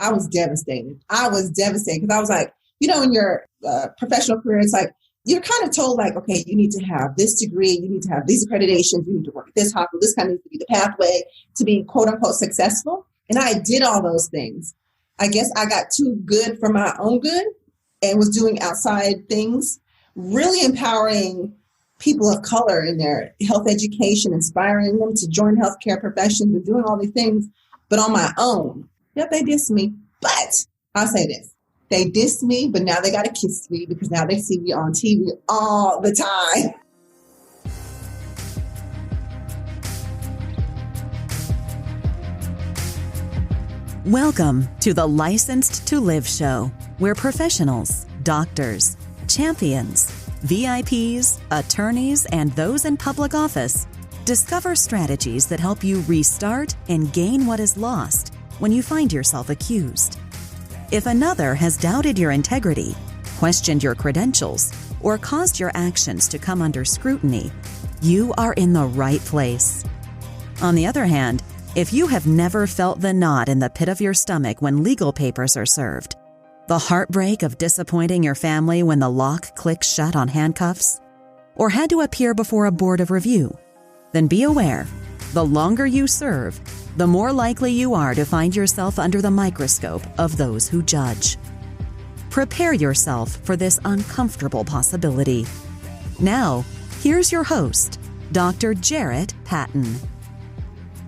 I was devastated. I was devastated because I was like, in your professional career, it's like, you're kind of told like, okay, you need to have this degree, you need to have these accreditations, you need to work at this hospital, this kind of needs to be the pathway to be quote unquote successful. And I did all those things. I guess I got too good for my own good and was doing outside things, really empowering people of color in their health education, inspiring them to join healthcare professions and doing all these things, but on my own. Yep, they dissed me. But I'll say this. They dissed me, but now they got to kiss me because now they see me on TV all the time. Welcome to the Licensed to Live show, where professionals, doctors, champions, VIPs, attorneys, and those in public office discover strategies that help you restart and gain what is lost when you find yourself accused. If another has doubted your integrity, questioned your credentials, or caused your actions to come under scrutiny, you are in the right place. On the other hand, if you have never felt the knot in the pit of your stomach when legal papers are served, the heartbreak of disappointing your family when the lock clicks shut on handcuffs, or had to appear before a board of review, then be aware, the longer you serve, the more likely you are to find yourself under the microscope of those who judge. Prepare yourself for this uncomfortable possibility. Now, here's your host, Dr. Jarrett Patton.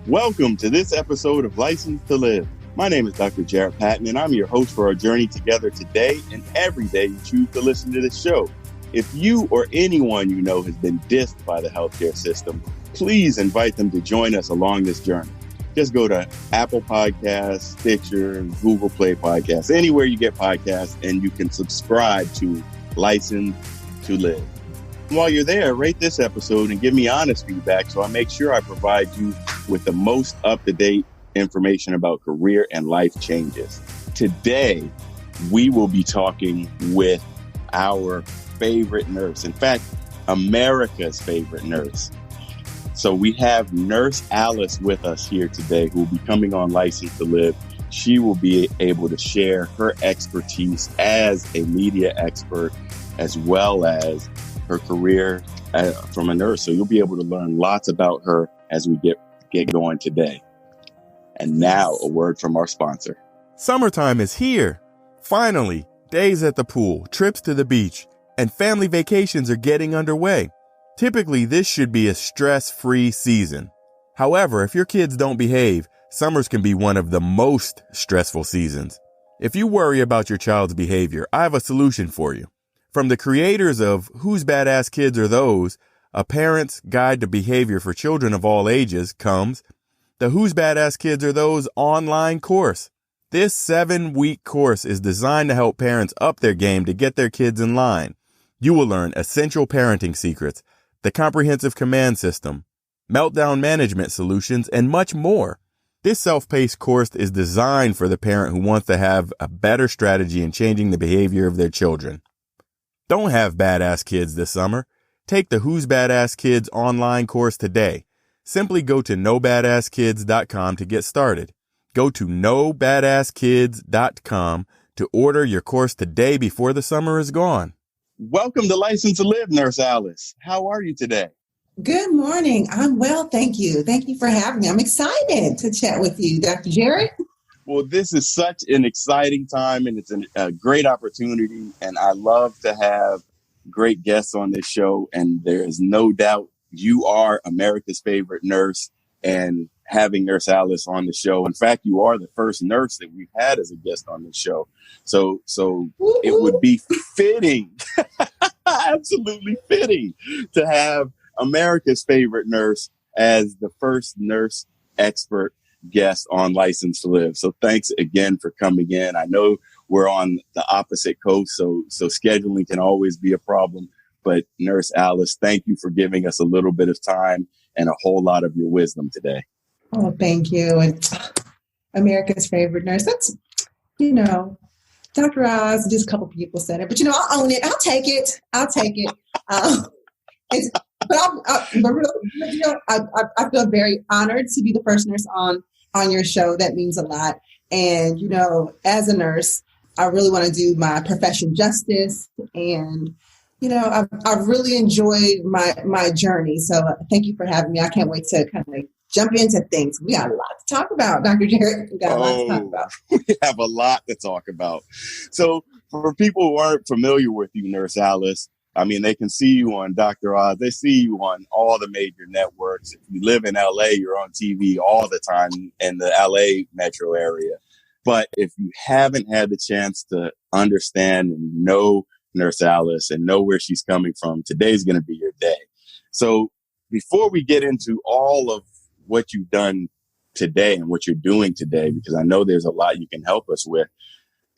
Welcome to this episode of Licensed to Live. My name is Dr. Jarrett Patton, and I'm your host for our journey together today and every day you choose to listen to this show. If you or anyone you know has been dissed by the healthcare system, please invite them to join us along this journey. Just go to Apple Podcasts, Stitcher, Google Play Podcasts, anywhere you get podcasts, and you can subscribe to Licensed to Live. While you're there, rate this episode and give me honest feedback so I make sure I provide you with the most up-to-date information about career and life changes. Today, we will be talking with our favorite nurse. In fact, America's favorite nurse. So we have Nurse Alice with us here today who will be coming on Licensed to Live. She will be able to share her expertise as a media expert as well as her career from a nurse. So you'll be able to learn lots about her as we get going today. And now a word from our sponsor. Summertime is here. Finally, days at the pool, trips to the beach, and family vacations are getting underway. Typically, this should be a stress-free season. However, if your kids don't behave, summers can be one of the most stressful seasons. If you worry about your child's behavior, I have a solution for you. From the creators of Whose Badass Kids Are Those?, A Parent's Guide to Behavior for Children of All Ages, comes the Whose Badass Kids Are Those online course. This 7-week course is designed to help parents up their game to get their kids in line. You will learn essential parenting secrets, the comprehensive command system, meltdown management solutions, and much more. This self-paced course is designed for the parent who wants to have a better strategy in changing the behavior of their children. Don't have badass kids this summer. Take the Whose Badass Kids online course today. Simply go to nobadasskids.com to get started. Go to nobadasskids.com to order your course today before the summer is gone. Welcome to Licensed to Live, Nurse Alice. How are you today? Good morning. I'm well, thank you. Thank you for having me. I'm excited to chat with you, Dr. Jarrett. Well, this is such an exciting time, and it's a great opportunity, and I love to have great guests on this show, and there is no doubt you are America's favorite nurse, and having Nurse Alice on the show. In fact, you are the first nurse that we've had as a guest on the show. So it would be fitting, absolutely fitting, to have America's favorite nurse as the first nurse expert guest on Licensed to Live. So thanks again for coming in. I know we're on the opposite coast, so scheduling can always be a problem. But Nurse Alice, thank you for giving us a little bit of time and a whole lot of your wisdom today. Oh, thank you. And America's favorite nurse. That's, Dr. Oz, just a couple people said it, but I'll own it. I'll take it. I feel very honored to be the first nurse on your show. That means a lot. And, as a nurse, I really want to do my profession justice. And, I've really enjoyed my journey. So thank you for having me. I can't wait to kind of jump into things. We got a lot to talk about, Dr. Jarrett. We got a lot to talk about. We have a lot to talk about. So for people who aren't familiar with you, Nurse Alice, I mean, they can see you on Dr. Oz. They see you on all the major networks. If you live in LA, you're on TV all the time in the LA metro area. But if you haven't had the chance to understand and know Nurse Alice and know where she's coming from, today's going to be your day. So before we get into all of what you've done today and what you're doing today, because I know there's a lot you can help us with,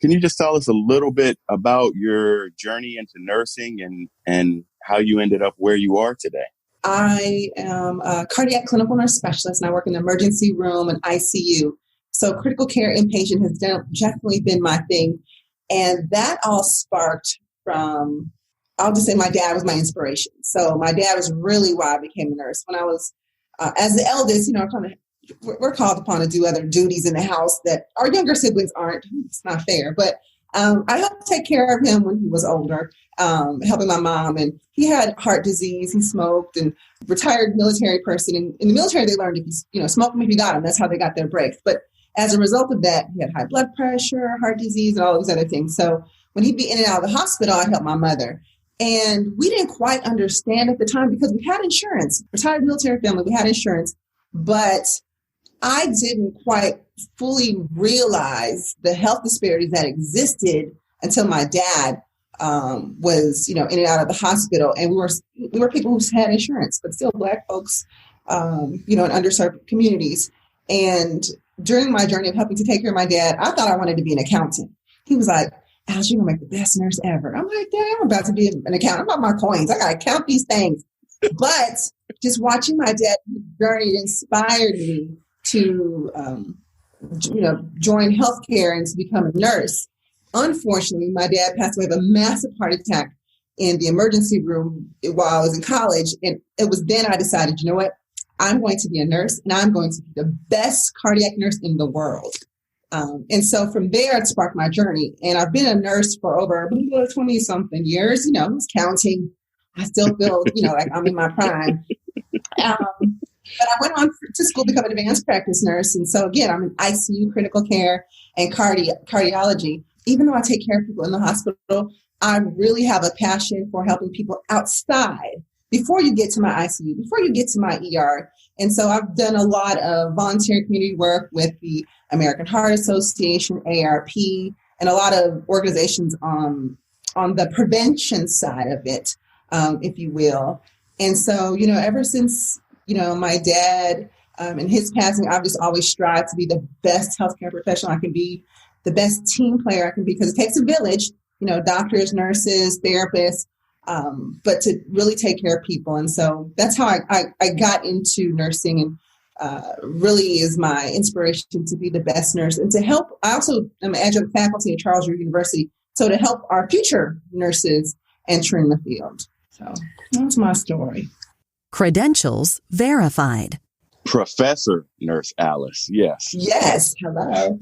can you just tell us a little bit about your journey into nursing and how you ended up where you are today? I am a cardiac clinical nurse specialist, and I work in the emergency room and ICU. So critical care inpatient has definitely been my thing. And that all sparked from, I'll just say my dad was my inspiration. So my dad was really why I became a nurse. When I was, as the eldest, we're called upon to do other duties in the house that our younger siblings aren't. It's not fair. But I helped take care of him when he was older, helping my mom. And he had heart disease. He smoked, and retired military person. And in the military, they learned if you smoke them if you got them. That's how they got their breaks. But as a result of that, he had high blood pressure, heart disease, and all these other things. So when he'd be in and out of the hospital, I'd help my mother. And we didn't quite understand at the time because we had insurance. Retired military family, we had insurance. But I didn't quite fully realize the health disparities that existed until my dad was, in and out of the hospital. And we were people who had insurance, but still Black folks, in underserved communities. And during my journey of helping to take care of my dad, I thought I wanted to be an accountant. He was like, Alice, you're going to make the best nurse ever. I'm like, Dad, I'm about to be an accountant. I'm about my coins. I got to count these things. But just watching my dad's journey inspired me to, join healthcare and to become a nurse. Unfortunately, my dad passed away of a massive heart attack in the emergency room while I was in college. And it was then I decided, you know what? I'm going to be a nurse, and I'm going to be the best cardiac nurse in the world. And so from there, it sparked my journey. And I've been a nurse for over 20-something years. I was counting. I still feel, like I'm in my prime. But I went on to school to become an advanced practice nurse. And so, again, I'm in ICU, critical care, and cardiology. Even though I take care of people in the hospital, I really have a passion for helping people outside before you get to my ICU, before you get to my ER. And so I've done a lot of volunteer community work with the American Heart Association, ARP, and a lot of organizations on the prevention side of it, if you will. And so, ever since, my dad and his passing, I've just always strived to be the best healthcare professional I can be, the best team player I can be, because it takes a village, doctors, nurses, therapists, but to really take care of people. And so that's how I got into nursing, and really is my inspiration to be the best nurse and to help. I also am an adjunct faculty at Charles River University, so to help our future nurses entering the field. So that's my story. Credentials verified. Professor Nurse Alice, yes. Yes, hello.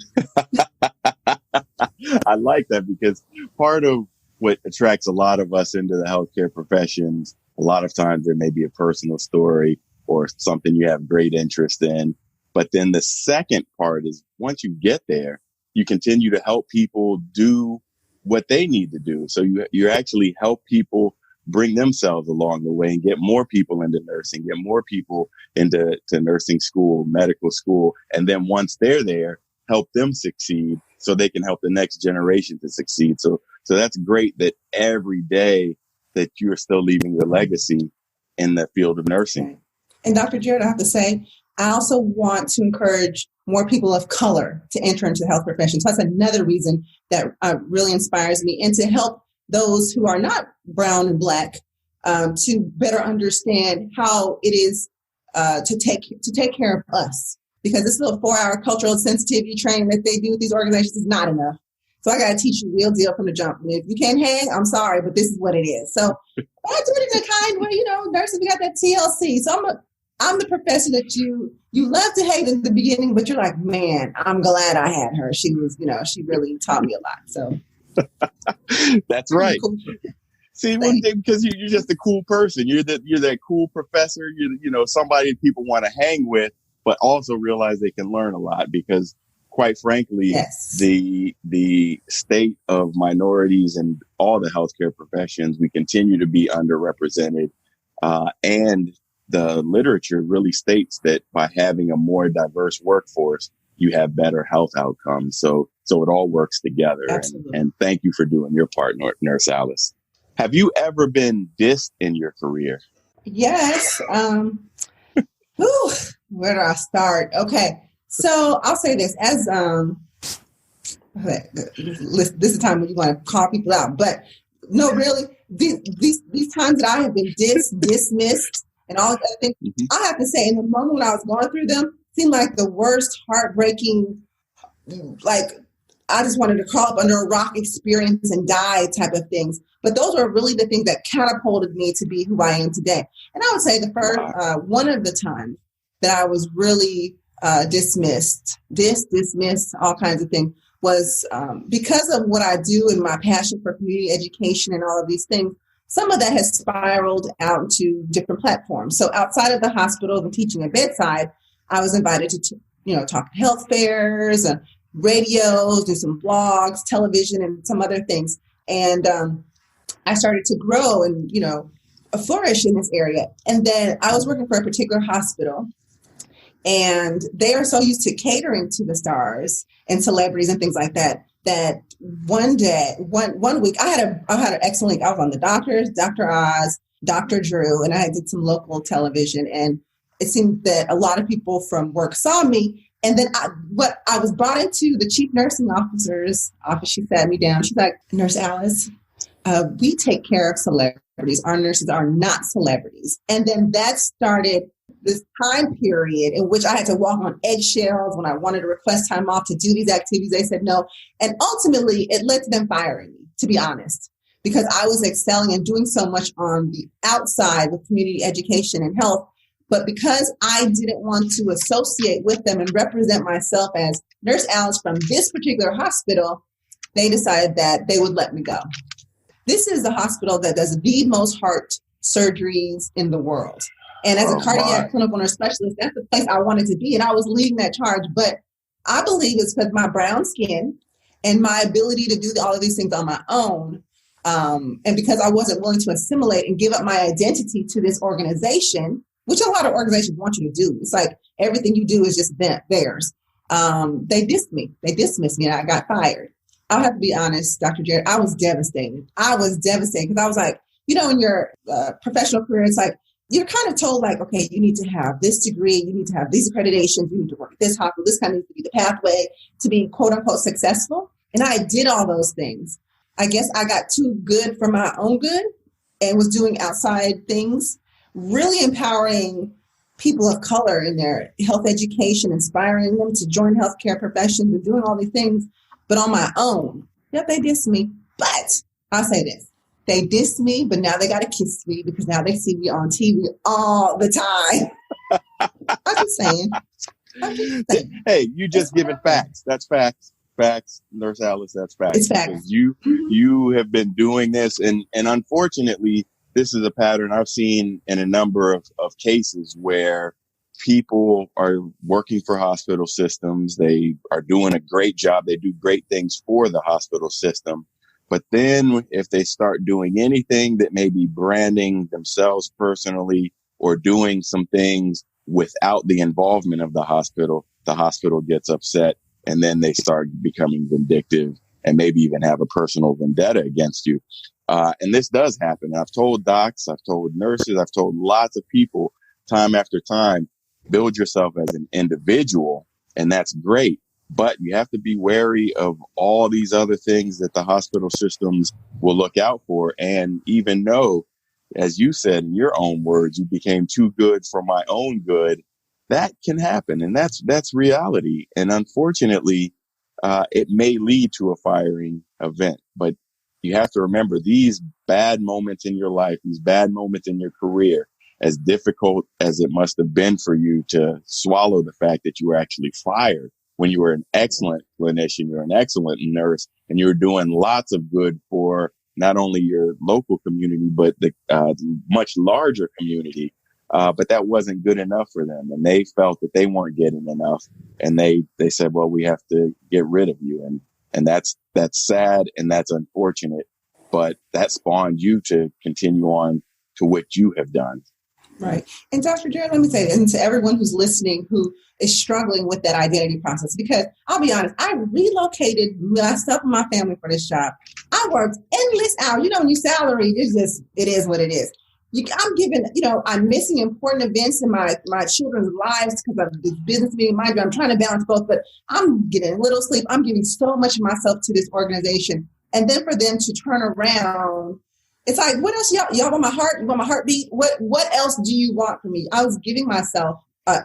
I like that, because part of what attracts a lot of us into the healthcare professions, a lot of times there may be a personal story or something you have great interest in. But then the second part is, once you get there, you continue to help people do what they need to do. So you actually help people bring themselves along the way and get more people into nursing, get more people into nursing school, medical school. And then once they're there, help them succeed so they can help the next generation to succeed. So that's great that every day that you're still leaving your legacy in the field of nursing. And Dr. Jarrett, I have to say, I also want to encourage more people of color to enter into the health profession. So that's another reason that really inspires me, and to help those who are not brown and Black to better understand how it is to take care of us. Because this little 4-hour cultural sensitivity training that they do with these organizations is not enough. So I got to teach you the real deal from the jump. And if you can't hang, I'm sorry, but this is what it is. So I do it in a kind way, nurses, we got that TLC. So I'm the professor that you love to hate in the beginning, but you're like, man, I'm glad I had her. She was, she really taught me a lot. So that's right. Cool. See, because you're just a cool person. You're that cool professor. You're somebody people want to hang with, but also realize they can learn a lot because, quite frankly, yes. the state of minorities and all the healthcare professions, we continue to be underrepresented, and the literature really states that by having a more diverse workforce, you have better health outcomes. So it all works together. And thank you for doing your part, Nurse Alice. Have you ever been dissed in your career? Yes. Where do I start? Okay. So I'll say this as, this is the time when you want to call people out, but no, really, these times that I have been dismissed and all other things, I have to say in the moment when I was going through them, seemed like the worst heartbreaking, like I just wanted to crawl up under a rock experience and die type of things. But those are really the things that catapulted me to be who I am today. And I would say the first, one of the times that I was really dismissed, all kinds of things, was because of what I do and my passion for community education and all of these things. Some of that has spiraled out to different platforms. So outside of the hospital and teaching at bedside, I was invited to, talk at health fairs, radios, do some blogs, television, and some other things. And I started to grow and, flourish in this area. And then I was working for a particular hospital, and they are so used to catering to the stars and celebrities and things like that, that one week I had an excellent week. I was on the doctors, Dr. Oz, Dr. Drew, and I did some local television. And it seemed that a lot of people from work saw me. And then I was brought into the chief nursing officer's office. She sat me down. She's like, Nurse Alice, we take care of celebrities. Our nurses are not celebrities. And then that started this time period in which I had to walk on eggshells when I wanted to request time off to do these activities. They said no. And ultimately, it led to them firing me, to be honest, because I was excelling and doing so much on the outside with community education and health. But because I didn't want to associate with them and represent myself as Nurse Alice from this particular hospital, they decided that they would let me go. This is the hospital that does the most heart surgeries in the world. And as a cardiac clinical nurse specialist, that's the place I wanted to be. And I was leading that charge. But I believe it's because my brown skin and my ability to do all of these things on my own, and because I wasn't willing to assimilate and give up my identity to this organization, which a lot of organizations want you to do. It's like everything you do is just theirs. They dissed me. They dismissed me and I got fired. I'll have to be honest, Dr. Jared, I was devastated. Because I was like, in your professional career, it's like, you're kind of told like, okay, you need to have this degree, you need to have these accreditations, you need to work at this hospital, this kind of needs to be the pathway to be quote unquote successful. And I did all those things. I guess I got too good for my own good and was doing outside things, really empowering people of color in their health education, inspiring them to join healthcare professions and doing all these things, but on my own. Yep, they dissed me. But I'll say this. They dissed me, but now they got to kiss me because now they see me on TV all the time. I'm just saying. Hey, you just giving facts. That's facts. Facts, Nurse Alice, that's facts. It's facts. You have been doing this, and unfortunately, this is a pattern I've seen in a number of cases where people are working for hospital systems. They are doing a great job. They do great things for the hospital system. But then if they start doing anything that may be branding themselves personally or doing some things without the involvement of the hospital gets upset, and then they start becoming vindictive and maybe even have a personal vendetta against you. And this does happen. I've told docs, I've told nurses, I've told lots of people time after time, build yourself as an individual, and that's great. But you have to be wary of all these other things that the hospital systems will look out for, and even know, as you said in your own words, you became too good for my own good. That can happen, and that's reality. And unfortunately, it may lead to a firing event. But you have to remember these bad moments in your life, these bad moments in your career, as difficult as it must have been for you to swallow the fact that you were actually fired when you were an excellent clinician, you're an excellent nurse, and you're doing lots of good for not only your local community, but the much larger community. But that wasn't good enough for them. And they felt that they weren't getting enough. And they said, well, we have to get rid of you. And that's sad and that's unfortunate. But that spawned you to continue on to what you have done. Right. And Dr. Jared, let me say this, and to everyone who's listening who is struggling with that identity process, because I'll be honest, I relocated myself and my family for this job. I worked endless hours. When your salary it is what it is. I'm missing important events in my children's lives because of this business being my job. I'm trying to balance both, but I'm getting little sleep. I'm giving so much of myself to this organization. And then for them to turn around, it's like, what else? Y'all want my heart? You want my heartbeat? What else do you want from me? I was giving myself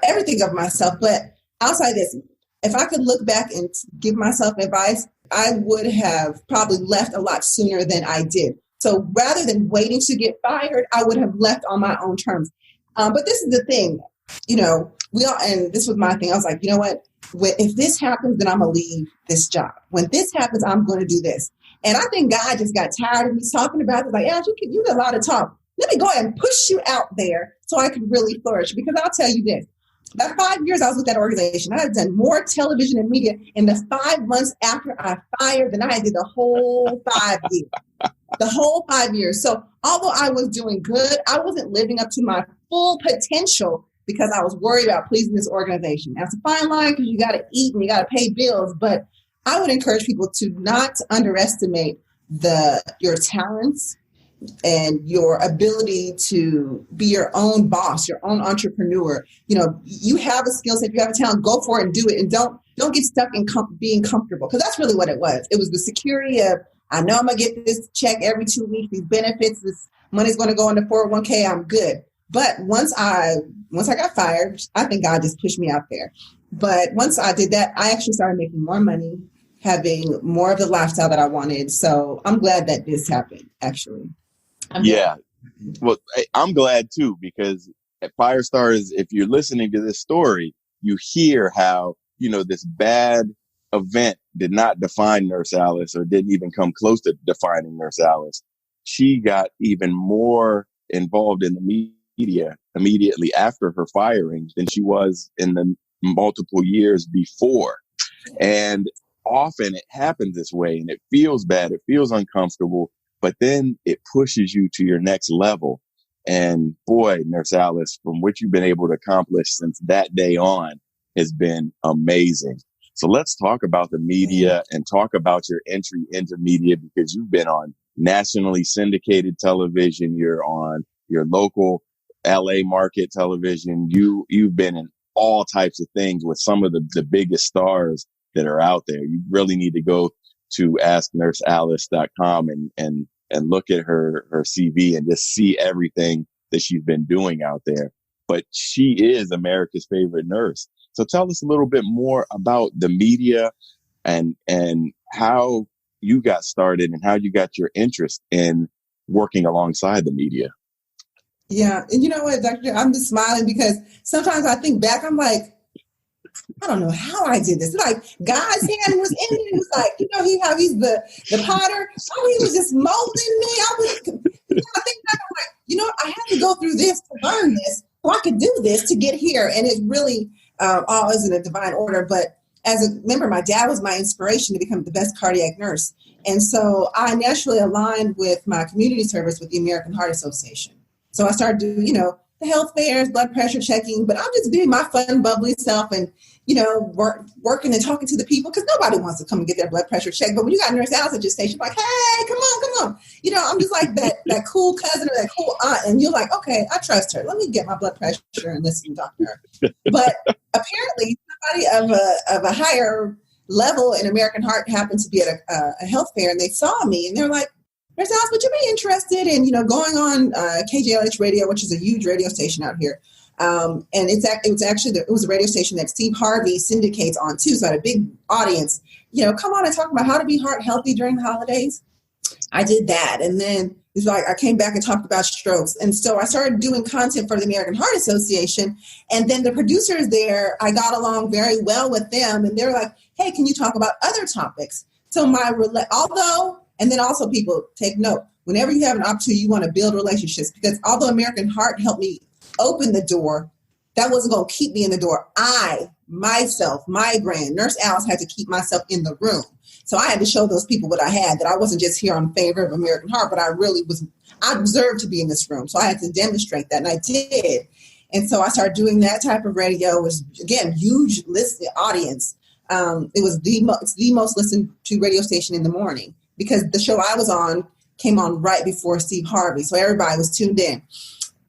everything of myself. But outside this, if I could look back and give myself advice, I would have probably left a lot sooner than I did. So rather than waiting to get fired, I would have left on my own terms. But this is the thing, and this was my thing. I was like, you know what? If this happens, then I'm going to leave this job. When this happens, I'm going to do this. And I think God just got tired of me talking about it. Like, yeah, you got a lot of talk. Let me go ahead and push you out there so I can really flourish. Because I'll tell you this, that 5 years I was with that organization, I had done more television and media in the 5 months after I fired than I did the whole 5 years. The whole 5 years. So although I was doing good, I wasn't living up to my full potential because I was worried about pleasing this organization. That's a fine line because you got to eat and you got to pay bills. But I would encourage people to not underestimate your talents and your ability to be your own boss, your own entrepreneur. You have a skill set, you have a talent, go for it and do it. And don't get stuck in being comfortable, because that's really what it was. It was the security of, I know I'm going to get this check every 2 weeks, these benefits, this money's going to go into 401k, I'm good. But once I got fired, I think God just pushed me out there. But once I did that, I actually started making more money, having more of the lifestyle that I wanted. So I'm glad that this happened, actually. Well, I'm glad too, because at Firestars, if you're listening to this story, you hear how, this bad event did not define Nurse Alice, or didn't even come close to defining Nurse Alice. She got even more involved in the media immediately after her firing than she was in the multiple years before. And often it happens this way, and it feels bad. It feels uncomfortable, but then it pushes you to your next level. And boy, Nurse Alice, from what you've been able to accomplish since that day on has been amazing. So let's talk about the media and talk about your entry into media, because you've been on nationally syndicated television. You're on your local LA market television. You've been in all types of things with some of the biggest stars that are out there. You really need to go to asknursealice.com and look at her CV and just see everything that she's been doing out there. But she is America's favorite nurse. So tell us a little bit more about the media and how you got started and how you got your interest in working alongside the media. Yeah. And you know what, Dr. I'm just smiling because sometimes I think back, I'm like, I don't know how I did this. Like God's hand was in me. It was like, how he's the potter. Oh, he was just molding me. I think back, I'm like, I had to go through this to learn this, so I could do this to get here. And it's really all is in a divine order. But as a member, my dad was my inspiration to become the best cardiac nurse. And so I naturally aligned with my community service with the American Heart Association. So I started doing, the health fairs, blood pressure checking, but I'm just being my fun, bubbly self and, working and talking to the people, because nobody wants to come and get their blood pressure checked. But when you got Nurse Alice at your station, like, hey, come on. I'm just like that cool cousin or that cool aunt. And you're like, okay, I trust her. Let me get my blood pressure and listen to Dr. But apparently somebody of a higher level in American Heart happened to be at a health fair, and they saw me and they're like, Nurse Alice, would you be interested in, going on KJLH radio, which is a huge radio station out here. And it was a radio station that Steve Harvey syndicates on too. So I had a big audience, come on and talk about how to be heart healthy during the holidays. I did that. And then it's like I came back and talked about strokes. And so I started doing content for the American Heart Association. And then the producers there, I got along very well with them. And they're like, hey, can you talk about other topics? So and then also people take note. Whenever you have an opportunity, you want to build relationships, because although American Heart helped me open the door, that wasn't going to keep me in the door. My brand, Nurse Alice, had to keep myself in the room. So I had to show those people what I had, that I wasn't just here on favor of American Heart, but I deserved to be in this room. So I had to demonstrate that, and I did. And so I started doing that type of radio. It was, again, huge listening audience. It was the most listened to radio station in the morning, because the show I was on came on right before Steve Harvey. So everybody was tuned in.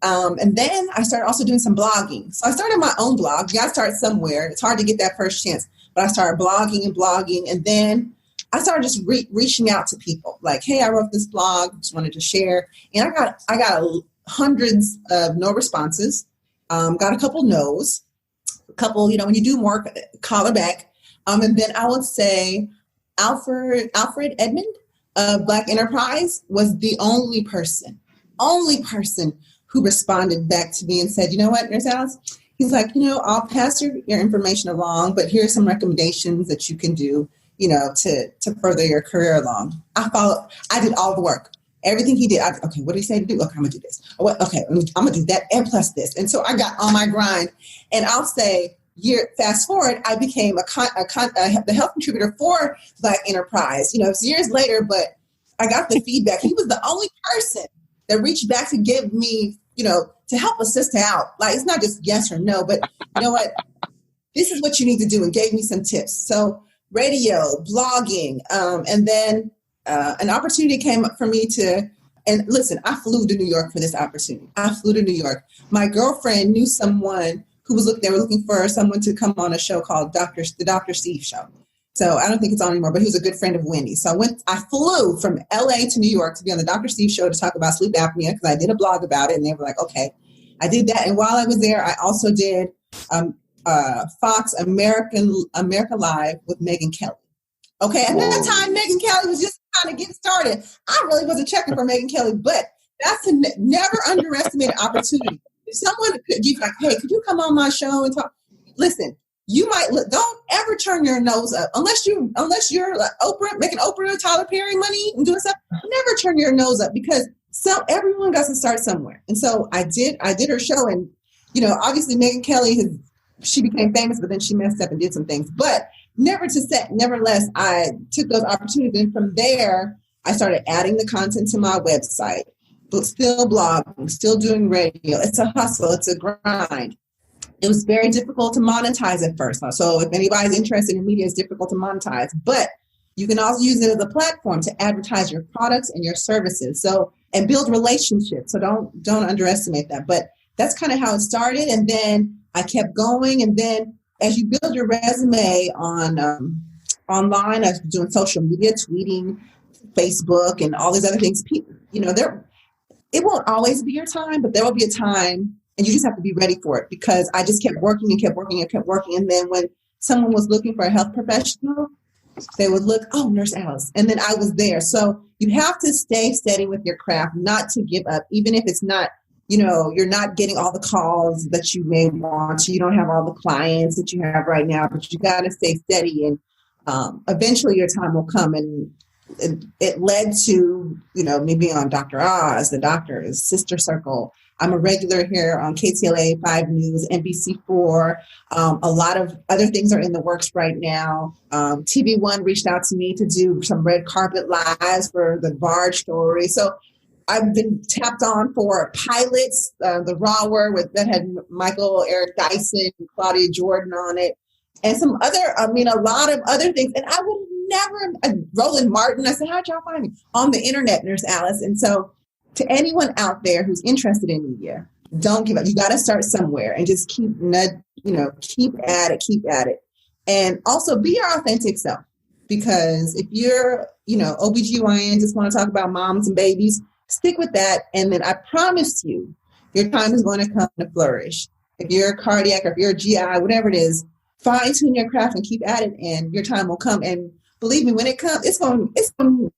And then I started also doing some blogging. So I started my own blog. You got to start somewhere. It's hard to get that first chance. But I started blogging. And then I started just reaching out to people like, hey, I wrote this blog, just wanted to share. And I got hundreds of no responses, got a couple no's, a couple, when you do more, call her back. And then I would say Alfred Edmond of Black Enterprise was the only person who responded back to me and said, you know what, Nurse Alice? He's like, I'll pass your information along, but here's some recommendations that you can do, to further your career along. I did all the work. Everything he did. Okay, what did he say to do? Okay, I'm going to do this. Okay, I'm going to do that and plus this. And so I got on my grind. And I'll say, fast forward, I became the health contributor for Black Enterprise. It's years later, but I got the feedback. He was the only person that reached back to give me, to help a sister out. Like, it's not just yes or no, but you know what? This is what you need to do, and gave me some tips. So radio, blogging, and then an opportunity came up for me and listen, I flew to New York for this opportunity. I flew to New York. My girlfriend knew someone they were looking for someone to come on a show called the Dr. Steve Show. So I don't think it's on anymore, but he was a good friend of Wendy's. So I flew from LA to New York to be on the Dr. Steve Show to talk about sleep apnea, because I did a blog about it, and they were like, okay, I did that. And while I was there, I also did Fox America Live with Megyn Kelly. Okay, at that time, Megyn Kelly was just kind of getting started. I really wasn't checking for Megyn Kelly, but that's a never underestimated opportunity. If someone could be like, hey, could you come on my show and talk? Listen, you might don't ever turn your nose up unless you're like Oprah, making Oprah and Tyler Perry money and doing stuff. Never turn your nose up, because everyone got to start somewhere. And so I did her show, and obviously Megyn Kelly she became famous, but then she messed up and did some things. But nevertheless, I took those opportunities, and from there I started adding the content to my website. But still blogging, still doing radio. It's a hustle. It's a grind. It was very difficult to monetize at first. So if anybody's interested in media, it's difficult to monetize. But you can also use it as a platform to advertise your products and your services. And build relationships. So don't underestimate that. But that's kind of how it started. And then I kept going. And then as you build your resume on online, I was doing social media, tweeting, Facebook, and all these other things. It won't always be your time, but there will be a time, and you just have to be ready for it, because I just kept working and kept working and kept working. And then when someone was looking for a health professional, they would look, oh, Nurse Alice. And then I was there. So you have to stay steady with your craft, not to give up, even if it's not, you're not getting all the calls that you may want to. You don't have all the clients that you have right now, but you got to stay steady. And eventually your time will come. And it led to, me being on Dr. Oz, The Doctor's, Sister Circle. I'm a regular here on KTLA 5 News, NBC4. A lot of other things are in the works right now. TV1 reached out to me to do some red carpet lives for the Bard story. So I've been tapped on for pilots, the Raw Word that had Michael Eric Dyson, Claudia Jordan on it, and some other, a lot of other things. And I would never, Roland Martin, I said, how'd y'all find me? On the internet, Nurse Alice. And so to anyone out there who's interested in media, don't give up. You got to start somewhere and just keep at it. And also be your authentic self, because if you're, OBGYN, just want to talk about moms and babies, stick with that. And then I promise you, your time is going to come to flourish. If you're a cardiac or if you're a GI, whatever it is, fine tune your craft and keep at it, and your time will come. And believe me, when it comes, it's going to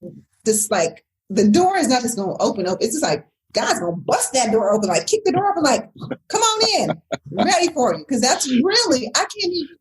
just like the door is not just going to open. It's just like, God's going to bust that door open, like kick the door open, like, come on in, I'm ready for you. Because that's really, I can't even,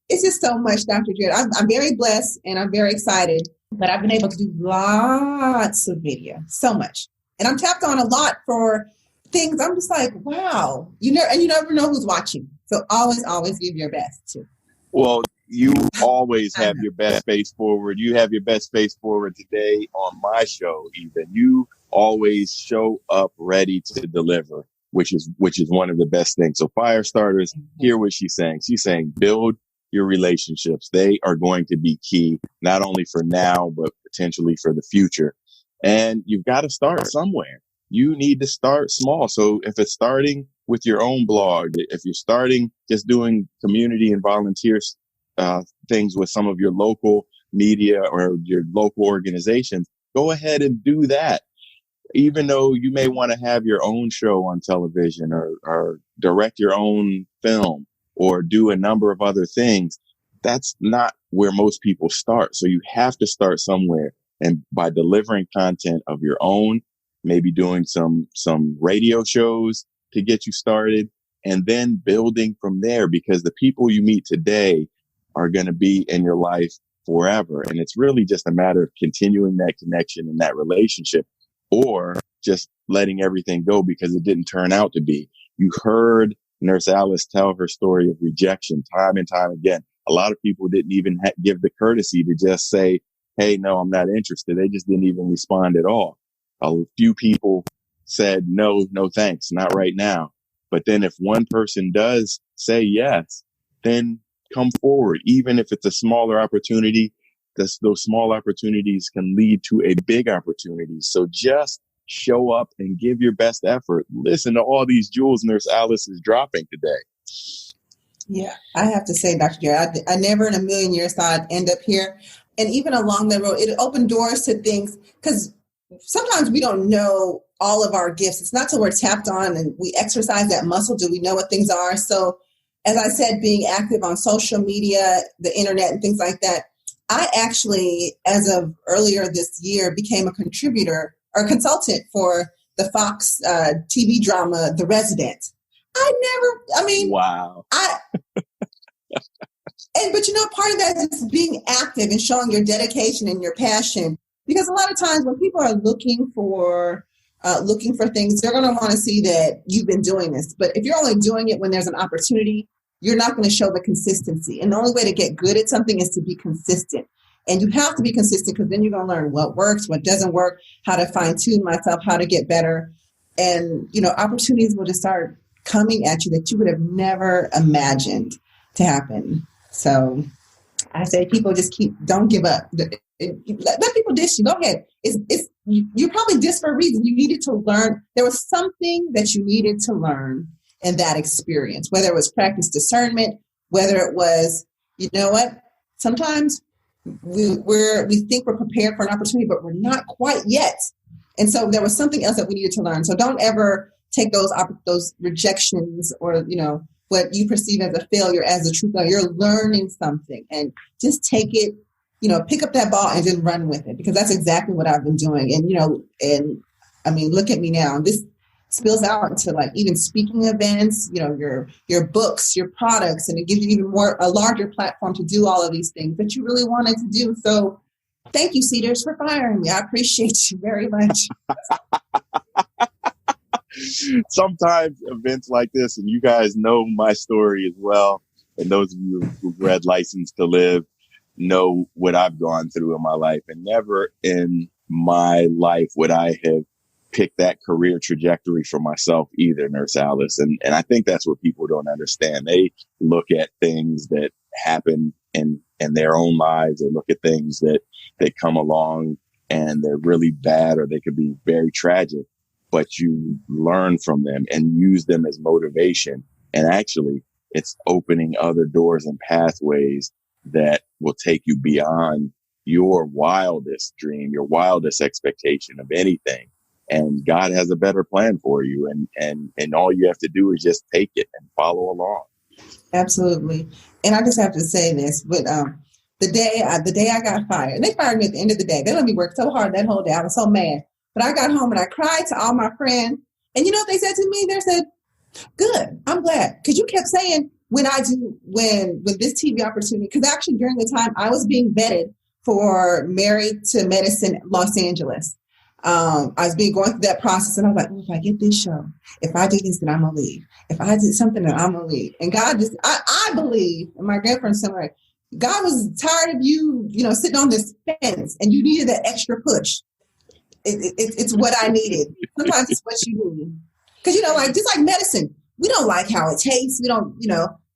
it's just so much, Dr. Jared. I'm very blessed and I'm very excited, but I've been able to do lots of media, so much. And I'm tapped on a lot for things. I'm just like, wow, you never know who's watching. So always give your best too. Well, you always have your best face forward. You have your best face forward today on my show, even. You always show up ready to deliver, which is one of the best things. So fire starters, hear what she's saying. She's saying build your relationships. They are going to be key, not only for now, but potentially for the future. And you've got to start somewhere. You need to start small. So if it's starting with your own blog, if you're starting just doing community and volunteer things with some of your local media or your local organizations, go ahead and do that. Even though you may want to have your own show on television or direct your own film or do a number of other things, that's not where most people start. So you have to start somewhere. And by delivering content of your own, maybe doing some radio shows to get you started, and then building from there, because the people you meet today are going to be in your life forever. And it's really just a matter of continuing that connection and that relationship, or just letting everything go because it didn't turn out to be. You heard Nurse Alice tell her story of rejection time and time again. A lot of people didn't even give the courtesy to just say, hey, no, I'm not interested. They just didn't even respond at all. A few people said, no, thanks, not right now. But then if one person does say yes, then come forward. Even if it's a smaller opportunity, those small opportunities can lead to a big opportunity. So just show up and give your best effort. Listen to all these jewels Nurse Alice is dropping today. Yeah, I have to say, Dr. Jared, I never in a million years thought I'd end up here. And even along the road, it opened doors to things, because sometimes we don't know all of our gifts. It's not till we're tapped on and we exercise that muscle do we know what things are. So as I said, being active on social media, the internet and things like that, I actually, as of earlier this year, became a contributor or consultant for the Fox TV drama, The Resident. Wow. But part of that is just being active and showing your dedication and your passion. Because a lot of times when people are looking for things, they're going to want to see that you've been doing this. But if you're only doing it when there's an opportunity, you're not going to show the consistency. And the only way to get good at something is to be consistent. And you have to be consistent, because then you're going to learn what works, what doesn't work, how to fine tune myself, how to get better. And, opportunities will just start coming at you that you would have never imagined to happen. So I say people just don't give up. Let people dish you. Go ahead. You're probably dissed for a reason. You needed to learn. There was something that you needed to learn in that experience, whether it was practice discernment, whether it was, sometimes we think we're prepared for an opportunity, but we're not quite yet. And so there was something else that we needed to learn. So don't ever take those rejections or, what you perceive as a failure as a true failure. You're learning something, and just take it, pick up that ball and then run with it, because that's exactly what I've been doing. And, look at me now. This spills out into even speaking events, your books, your products, and it gives you even a larger platform to do all of these things that you really wanted to do. So thank you, Cedars, for firing me. I appreciate you very much. Sometimes events like this, and you guys know my story as well, and those of you who've read License to Live know what I've gone through in my life, and never in my life would I have picked that career trajectory for myself either, Nurse Alice. And I think that's what people don't understand. They look at things that happen in their own lives. They look at things that come along and they're really bad, or they could be very tragic, but you learn from them and use them as motivation. And actually, it's opening other doors and pathways that will take you beyond your wildest dream, your wildest expectation of anything. And God has a better plan for you. And all you have to do is just take it and follow along. Absolutely. And I just have to say this, but the day I got fired. And they fired me at the end of the day. They let me work so hard that whole day. I was so mad. But I got home and I cried to all my friends. And you know what they said to me? They said, good, I'm glad. Because you kept saying when this TV opportunity, because actually during the time I was being vetted for Married to Medicine Los Angeles. I was going through that process and I was like, if I get this show, if I do this, then I'm going to leave. If I did something, then I'm going to leave. And God just, I believe, and my girlfriend said, like, God was tired of you, sitting on this fence and you needed that extra push. It's what I needed. Sometimes it's what you need. Because, just like medicine, we don't like how it tastes. We don't,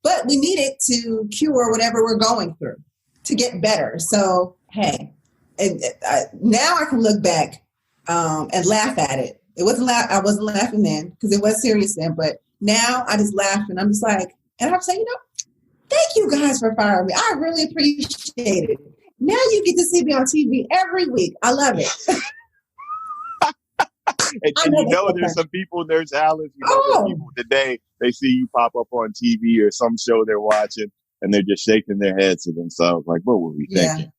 but we need it to cure whatever we're going through to get better. So, hey, now I can look back and laugh at it. I wasn't laughing then because it was serious then, but now I just laugh and I'm just like, and I'm saying, thank you guys for firing me. I really appreciate it. Now you get to see me on TV every week. I love it. and there's some people, there's Alice, there's people today, they see you pop up on TV or some show they're watching and they're just shaking their heads to themselves like, what were we thinking?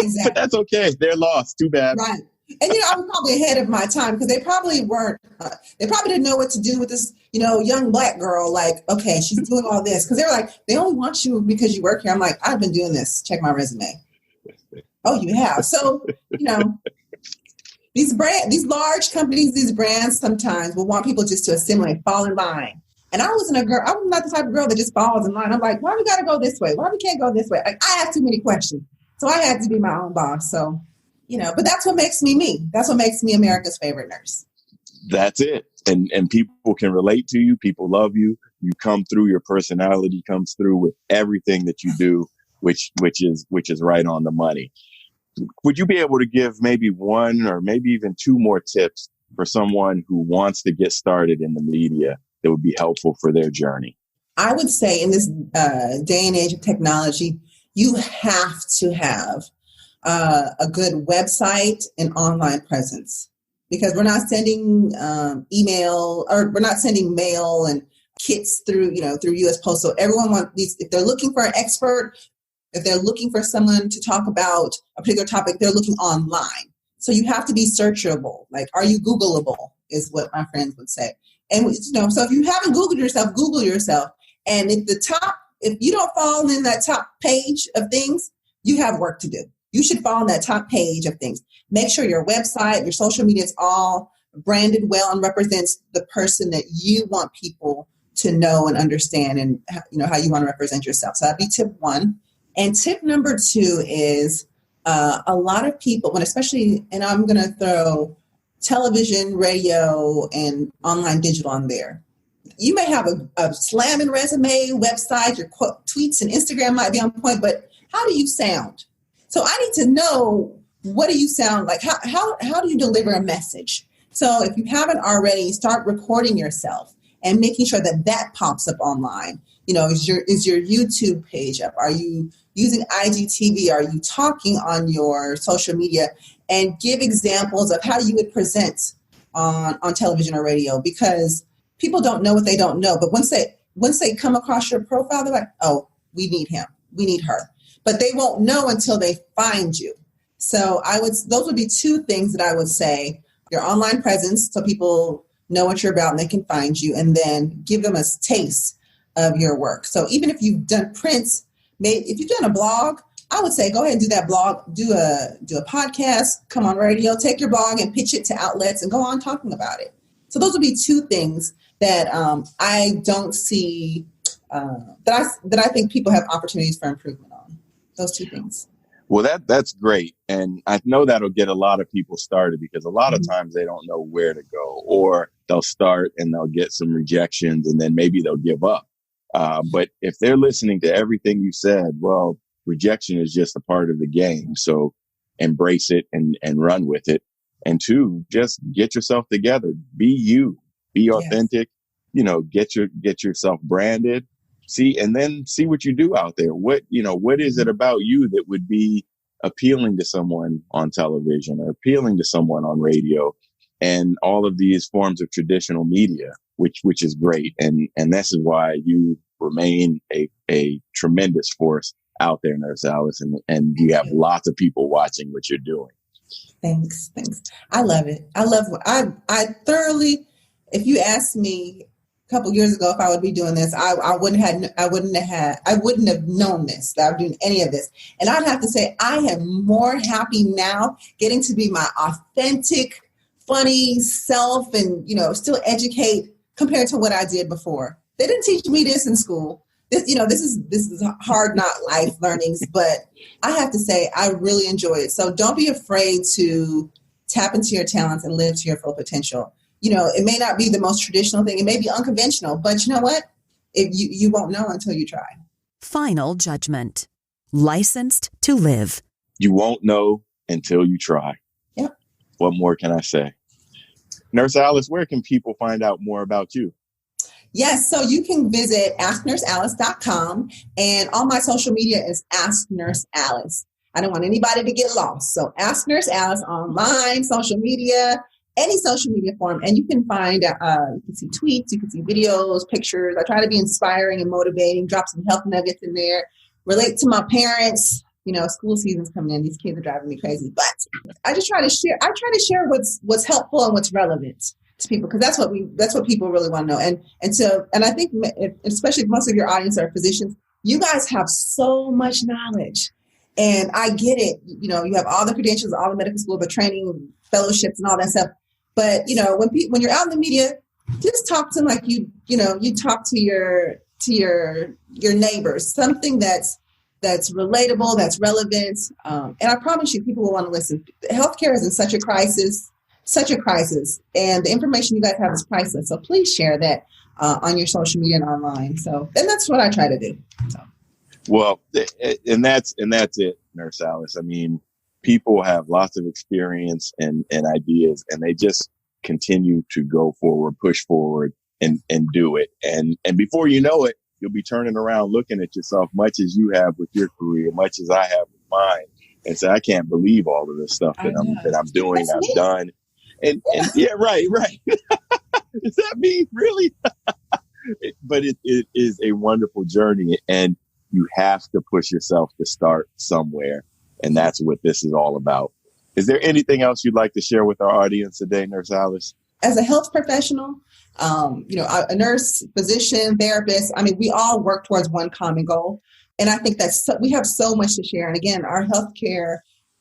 Exactly. But that's okay. They're lost. Too bad. Right. And, I was probably ahead of my time because they probably weren't, they probably didn't know what to do with this, young Black girl. Like, okay, she's doing all this. Because they were like, they only want you because you work here. I'm like, I've been doing this. Check my resume. Oh, you have. So, these large companies, these brands sometimes will want people just to assimilate, fall in line. And I wasn't a girl. I'm not the type of girl that just falls in line. I'm like, why we got to go this way? Why we can't go this way? Like, I have too many questions. So I had to be my own boss. So, but that's what makes me me. That's what makes me America's favorite nurse. That's it. And people can relate to you. People love you. You come through. Your personality comes through with everything that you do, which is right on the money. Would you be able to give maybe one or maybe even two more tips for someone who wants to get started in the media that would be helpful for their journey? I would say in this day and age of technology, you have to have a good website and online presence because we're not sending email or we're not sending mail and kits through U.S. Postal. Everyone wants these. If they're looking for an expert, if they're looking for someone to talk about a particular topic, they're looking online. So you have to be searchable. Like, are you Googleable is what my friends would say. And, so if you haven't Googled yourself, Google yourself. And if you don't fall in that top page of things, you have work to do. You should fall in that top page of things. Make sure your website, your social media is all branded well and represents the person that you want people to know and understand and, how you want to represent yourself. So that'd be tip one. And tip number two is a lot of people, and I'm going to throw television, radio, and online digital on there. You may have a slamming resume, website, your tweets and Instagram might be on point, but how do you sound? So I need to know, what do you sound like? How do you deliver a message? So if you haven't already, start recording yourself and making sure that pops up online. Is your YouTube page up? Are you using IGTV? Are you talking on your social media? And give examples of how you would present on television or radio, because people don't know what they don't know. But once they come across your profile, they're like, oh, we need him, we need her. But they won't know until they find you. So those would be two things that I would say: your online presence, so people know what you're about and they can find you, and then give them a taste of your work. So even if you've done prints, if you've done a blog, I would say go ahead and do that blog, do a podcast, come on radio, take your blog and pitch it to outlets and go on talking about it. So those would be two things that I don't see that I think people have opportunities for improvement on. Those two things. Well, that's great. And I know that'll get a lot of people started because a lot of times they don't know where to go, or they'll start and they'll get some rejections and then maybe they'll give up. But if they're listening to everything you said, well, rejection is just a part of the game. So embrace it and run with it. And two, just get yourself together. Be you. Be authentic. Yes. Get yourself branded. And then see what you do out there. What is it about you that would be appealing to someone on television or appealing to someone on radio and all of these forms of traditional media, which is great. And this is why you remain a tremendous force out there, Nurse Alice, and you have lots of people watching what you're doing. Thanks. I love it. I thoroughly, if you asked me a couple years ago if I would be doing this, I wouldn't have known this, that I'm doing any of this. And I'd have to say I am more happy now getting to be my authentic, funny self and, still educate compared to what I did before. They didn't teach me this in school. This is hard not life learnings, but I have to say I really enjoy it. So don't be afraid to tap into your talents and live to your full potential. It may not be the most traditional thing. It may be unconventional, but you know what? You won't know until you try. Final judgment. Licensed to live. You won't know until you try. Yep. What more can I say? Nurse Alice, where can people find out more about you? Yes, so you can visit AskNurseAlice.com, and all my social media is Ask Nurse Alice. I don't want anybody to get lost. So Ask Nurse Alice online, social media, any social media form, and you can find, you can see tweets, you can see videos, pictures. I try to be inspiring and motivating, drop some health nuggets in there, relate to my parents. School season's coming in. These kids are driving me crazy, but I just try to share. I try to share what's helpful and what's relevant to people, because that's what people really want to know. And I think, especially if most of your audience are physicians, you guys have so much knowledge, and I get it. You have all the credentials, all the medical school, the training, fellowships, and all that stuff. But when you're out in the media, just talk to them like you talk to your neighbors. Something that's relatable, that's relevant, and I promise you, people will want to listen. Healthcare is in such a crisis, and the information you guys have is priceless. So please share that on your social media and online. So, and that's what I try to do. So. Well, and that's it, Nurse Alice. I mean, people have lots of experience and ideas, and they just continue to go forward, push forward, and do it. And before you know it, you'll be turning around looking at yourself, much as you have with your career, much as I have with mine, and say, I can't believe all of this stuff that I'm doing, I've done. And yeah, right. Is that me? Really? But it is a wonderful journey, and you have to push yourself to start somewhere. And that's what this is all about. Is there anything else you'd like to share with our audience today, Nurse Alice? As a health professional, a nurse, physician, therapist, we all work towards one common goal. And I think we have so much to share. And again, our healthcare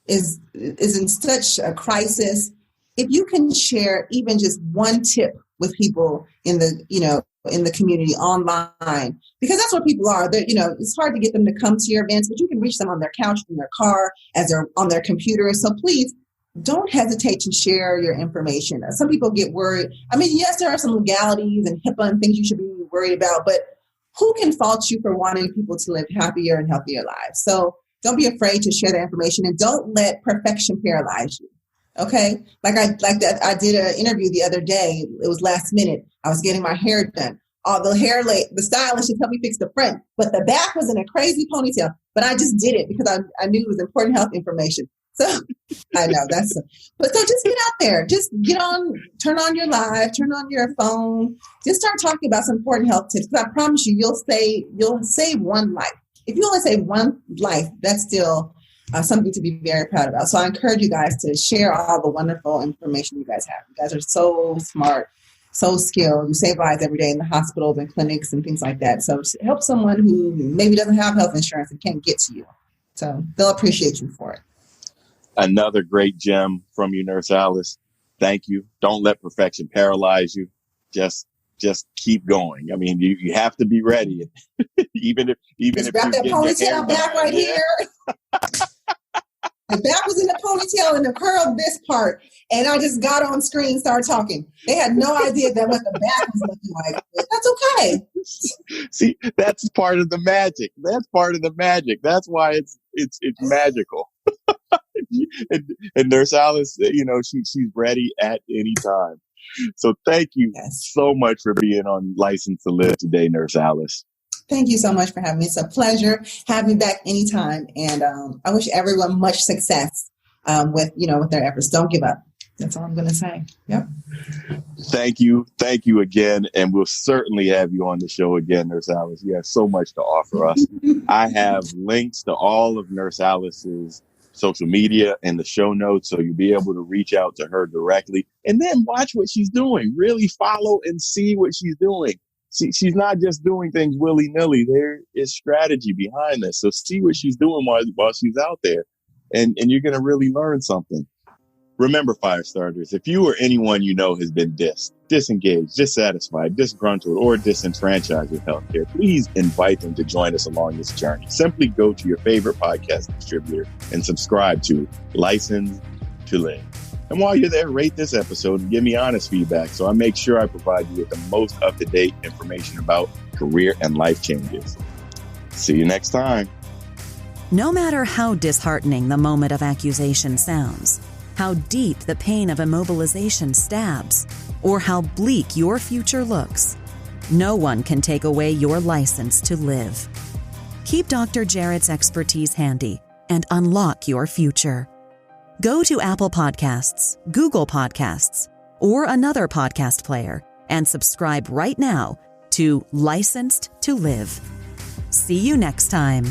is in such a crisis. If you can share even just one tip with people in the community online, because that's where people are. It's hard to get them to come to your events, but you can reach them on their couch, in their car, as they're on their computer. So please don't hesitate to share your information. Some people get worried. Yes, there are some legalities and HIPAA and things you should be worried about, but who can fault you for wanting people to live happier and healthier lives? So don't be afraid to share that information, and don't let perfection paralyze you. Okay. I did an interview the other day. It was last minute. I was getting my hair done. The stylist should help me fix the front, but the back was in a crazy ponytail. But I just did it because I knew it was important health information. So I know but so just get out there, just get on, turn on your live, turn on your phone, just start talking about some important health tips. Because I promise you, you'll save one life. If you only save one life, that's still something to be very proud about. So I encourage you guys to share all the wonderful information you guys have. You guys are so smart, so skilled. You save lives every day in the hospitals and clinics and things like that. So help someone who maybe doesn't have health insurance and can't get to you. So they'll appreciate you for it. Another great gem from you, Nurse Alice. Thank you. Don't let perfection paralyze you. Just keep going. You have to be ready. even if wrap that ponytail back right here. The back was in the ponytail and the curl this part. And I just got on screen, started talking. They had no idea that what the back was looking like. That's okay. See, that's part of the magic. That's why it's magical. and Nurse Alice, she's ready at any time. So thank you so much for being on License to Live today, Nurse Alice. Thank you so much for having me. It's a pleasure. Have me back anytime. And I wish everyone much success with their efforts. Don't give up. That's all I'm going to say. Yep. Thank you. Thank you again. And we'll certainly have you on the show again, Nurse Alice. You have so much to offer us. I have links to all of Nurse Alice's social media in the show notes, so you'll be able to reach out to her directly and then watch what she's doing. Really follow and see what she's doing. She's not just doing things willy-nilly. There is strategy behind this. So see what she's doing while she's out there, and you're going to really learn something. Remember, fire starters, if you or anyone you know has been disengaged, dissatisfied, disgruntled, or disenfranchised with healthcare, please invite them to join us along this journey. Simply go to your favorite podcast distributor and subscribe to License to Live. And while you're there, rate this episode and give me honest feedback so I make sure I provide you with the most up-to-date information about career and life changes. See you next time. No matter how disheartening the moment of accusation sounds, how deep the pain of immobilization stabs, or how bleak your future looks, no one can take away your license to live. Keep Dr. Jarrett's expertise handy and unlock your future. Go to Apple Podcasts, Google Podcasts, or another podcast player and subscribe right now to Licensed to Live. See you next time.